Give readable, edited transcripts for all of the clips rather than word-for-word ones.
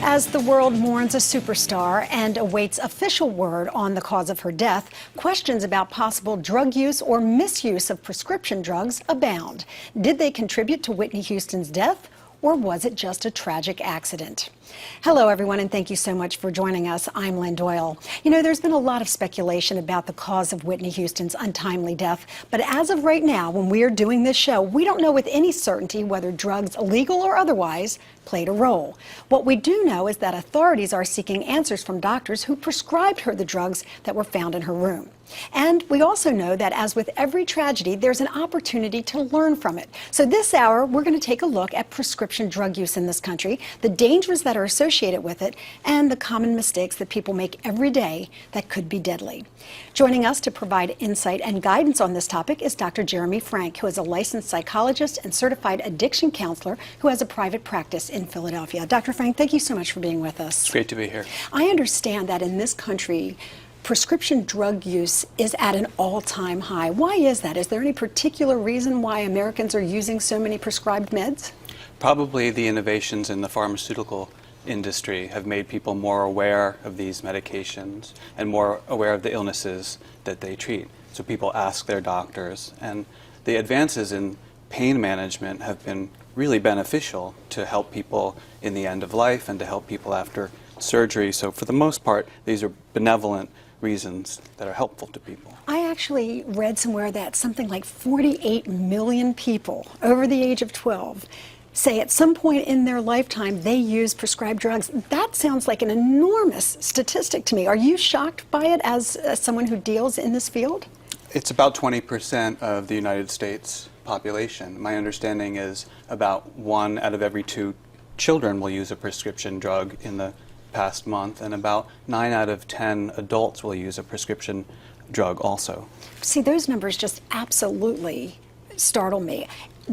As the world mourns a superstar and awaits official word on the cause of her death, questions about possible drug use or misuse of prescription drugs abound. Did they contribute to Whitney Houston's death, or was it just a tragic accident? Hello, everyone, and thank you so much for joining us. I'm Lynn Doyle. You know, there's been a lot of speculation about the cause of Whitney Houston's untimely death, but as of right now, when we are doing this show, we don't know with any certainty whether drugs, illegal or otherwise, played a role. What we do know is that authorities are seeking answers from doctors who prescribed her the drugs that were found in her room. And we also know that, as with every tragedy, there's an opportunity to learn from it. So this hour, we're going to take a look at prescription drug use in this country, the dangers that are associated with it, and the common mistakes that people make every day that could be deadly. Joining us to provide insight and guidance on this topic is Dr. Jeremy Frank, who is a licensed psychologist and certified addiction counselor who has a private practice in Philadelphia. Dr. Frank, thank you so much for being with us. It's great to be here. I understand that in this country, prescription drug use is at an all-time high. Why is that? Is there any particular reason why Americans are using so many prescribed meds? Probably the innovations in the pharmaceutical industry have made people more aware of these medications and more aware of the illnesses that they treat. So people ask their doctors, and the advances in pain management have been really beneficial to help people in the end of life and to help people after surgery. So for the most part, these are benevolent reasons that are helpful to people. I actually read somewhere that something like 48 million people over the age of 12 say at some point in their lifetime they use prescribed drugs. That sounds like an enormous statistic to me. Are you shocked by it as someone who deals in this field? It's about 20% of the United States population. My understanding is about 1 out of every 2 children will use a prescription drug in the past month, and about 9 out of 10 adults will use a prescription drug also. See, those numbers just absolutely startle me.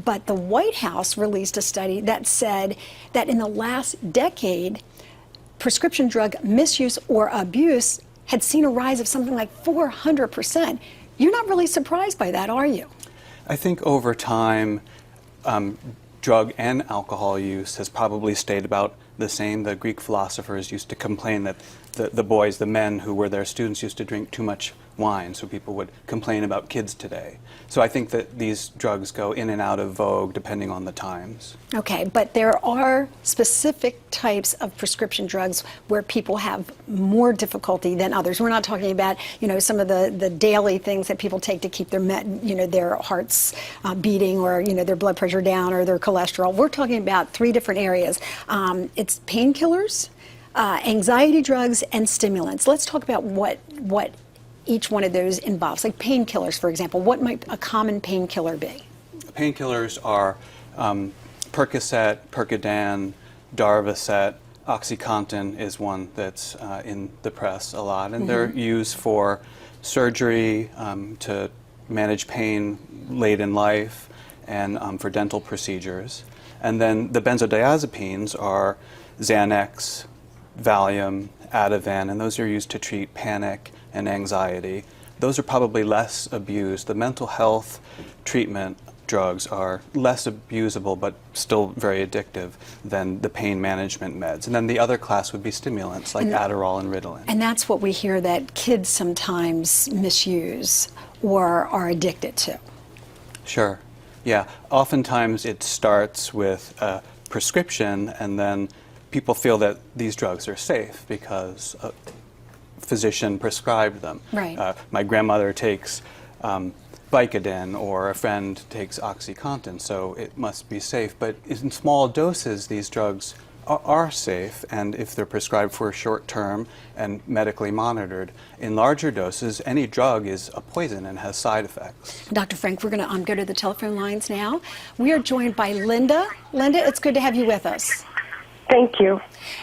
But the White House released a study that said that in the last decade, prescription drug misuse or abuse had seen a rise of something like 400%. You're not really surprised by that, are you? I think over time, drug and alcohol use has probably stayed about the same. The Greek philosophers used to complain that the boys, the men who were their students, used to drink too much wine, so people would complain about kids today. So I think that these drugs go in and out of vogue depending on the times. Okay, but there are specific types of prescription drugs where people have more difficulty than others. We're not talking about, you know, some of the daily things that people take to keep their hearts beating, or, you know, their blood pressure down, or their cholesterol. We're talking about 3 different areas. It's painkillers, anxiety drugs, and stimulants. Let's talk about what each one of those involves. Like painkillers, for example. What might a common painkiller be? Painkillers are Percocet, Percodan, Darvocet. OxyContin is one that's in the press a lot, and they're used for surgery, to manage pain late in life, and for dental procedures. And then the benzodiazepines are Xanax, Valium, Ativan, and those are used to treat panic and anxiety. Those are probably less abused. The mental health treatment drugs are less abusable but still very addictive than the pain management meds. And then the other class would be stimulants like Adderall and Ritalin. And that's what we hear that kids sometimes misuse or are addicted to. Sure. Yeah. Oftentimes it starts with a prescription, and then people feel that these drugs are safe because a physician prescribed them. Right. My grandmother takes Vicodin, or a friend takes OxyContin, so it must be safe. But in small doses, these drugs are safe, and if they're prescribed for a short term and medically monitored. In larger doses, any drug is a poison and has side effects. Dr. Frank, we're going to go to the telephone lines now. We are joined by Linda. Linda, it's good to have you with us. Thank you.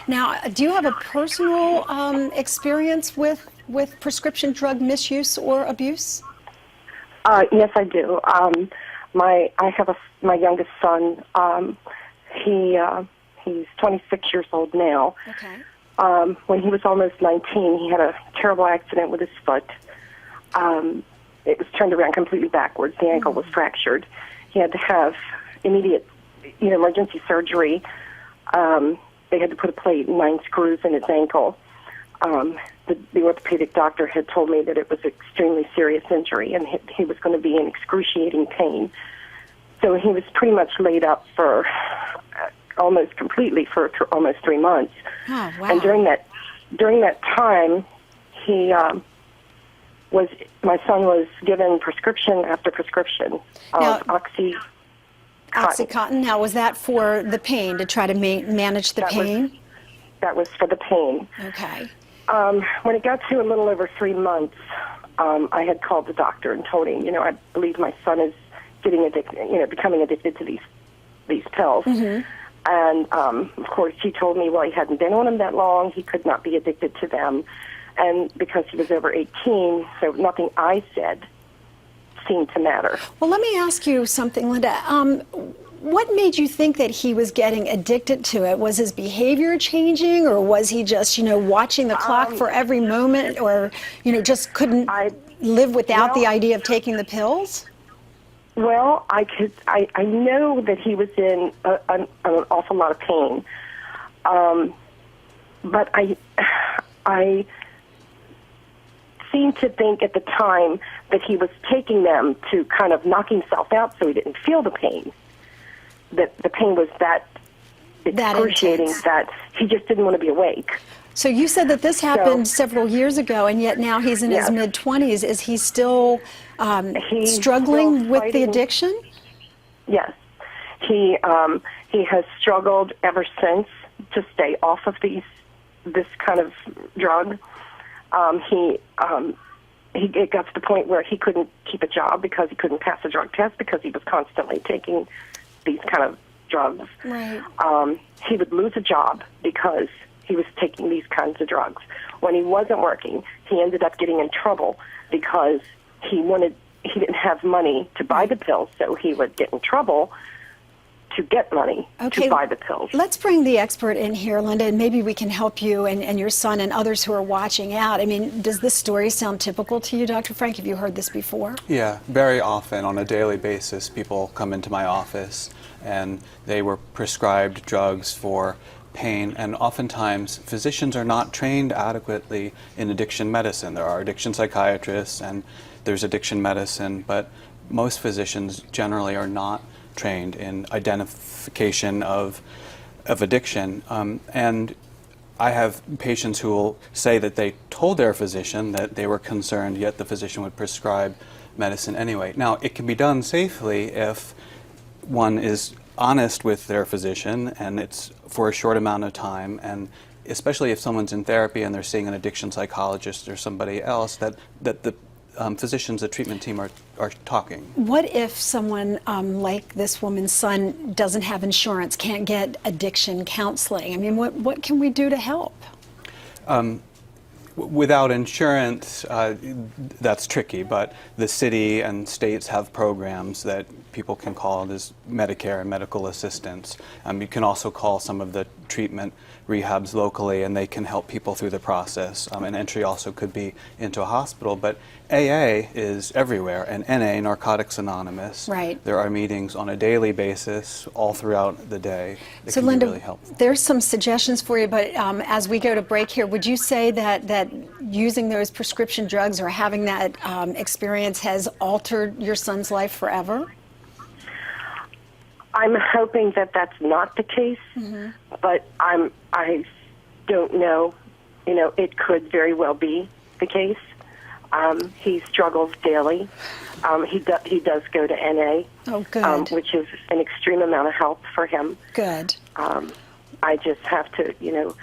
Now, do you have a personal experience with prescription drug misuse or abuse? Yes, I do. I have my youngest son. He's 26 years old now. Okay. When he was almost 19, he had a terrible accident with his foot. It was turned around completely backwards. The ankle was fractured. He had to have immediate, emergency surgery. they had to put a plate and 9 screws in his ankle. The orthopedic doctor had told me that it was an extremely serious injury and he was going to be in excruciating pain. So he was pretty much laid up for almost completely for almost 3 months. Oh, wow. And during that time, my son was given prescription after prescription of Oxycontin. Now, was that for the pain, to try to manage the pain? That was for the pain. Okay. When it got to a little over 3 months, I had called the doctor and told him, I believe my son is getting addicted, becoming addicted to these pills. Mm-hmm. And of course, he told me, well, he hadn't been on them that long, he could not be addicted to them, and because he was over 18, so nothing I said seemed to matter. Well, let me ask you something, Linda. What made you think that he was getting addicted to it? Was his behavior changing, or was he just, watching the clock for every moment, or, just couldn't live without the idea of taking the pills? Well, I know that he was in an awful lot of pain, but I seemed to think at the time that he was taking them to kind of knock himself out so he didn't feel the pain. That the pain was that excruciating that he just didn't want to be awake. So you said that this happened several years ago, and yet now he's in his mid-20s. Is he still struggling with the addiction? Yes. He has struggled ever since to stay off of this kind of drug. It got to the point where he couldn't keep a job because he couldn't pass a drug test because he was constantly taking these kind of drugs. Right. He would lose a job because he was taking these kinds of drugs. When he wasn't working, he ended up getting in trouble because he didn't have money to buy the pills, so he would get in trouble to get money to buy the pills. Let's bring the expert in here, Linda, and maybe we can help you and your son and others who are watching out. I mean, does this story sound typical to you, Dr. Frank? Have you heard this before? Yeah, very often on a daily basis, people come into my office and they were prescribed drugs for pain, and oftentimes physicians are not trained adequately in addiction medicine. There are addiction psychiatrists and there's addiction medicine, but most physicians generally are not trained in identification of addiction. And I have patients who will say that they told their physician that they were concerned, yet the physician would prescribe medicine anyway. Now, it can be done safely if one is honest with their physician and it's for a short amount of time, and especially if someone's in therapy and they're seeing an addiction psychologist or somebody else, that the physicians, the treatment team are talking. What if someone like this woman's son doesn't have insurance, can't get addiction counseling? I mean, what can we do to help? Without insurance, that's tricky, but the city and states have programs that people can call as Medicare and medical assistance. You can also call some of the treatment rehabs locally, and they can help people through the process. And entry also could be into a hospital, but AA is everywhere, and NA, Narcotics Anonymous. Right. There are meetings on a daily basis all throughout the day. So can Linda, be really helpful. There's some suggestions for you, but as we go to break here, would you say that using those prescription drugs or having that experience has altered your son's life forever? I'm hoping that that's not the case, but I don't know. It could very well be the case. He struggles daily. He does go to NA, which is an extreme amount of help for him. Good. I just have to,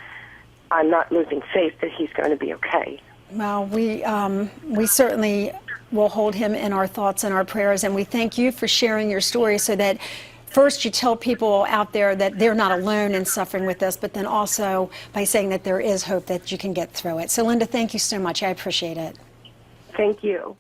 I'm not losing faith that he's going to be okay. Well, we certainly will hold him in our thoughts and our prayers, and we thank you for sharing your story so that first you tell people out there that they're not alone in suffering with this, but then also by saying that there is hope that you can get through it. So Linda, thank you so much. I appreciate it. Thank you.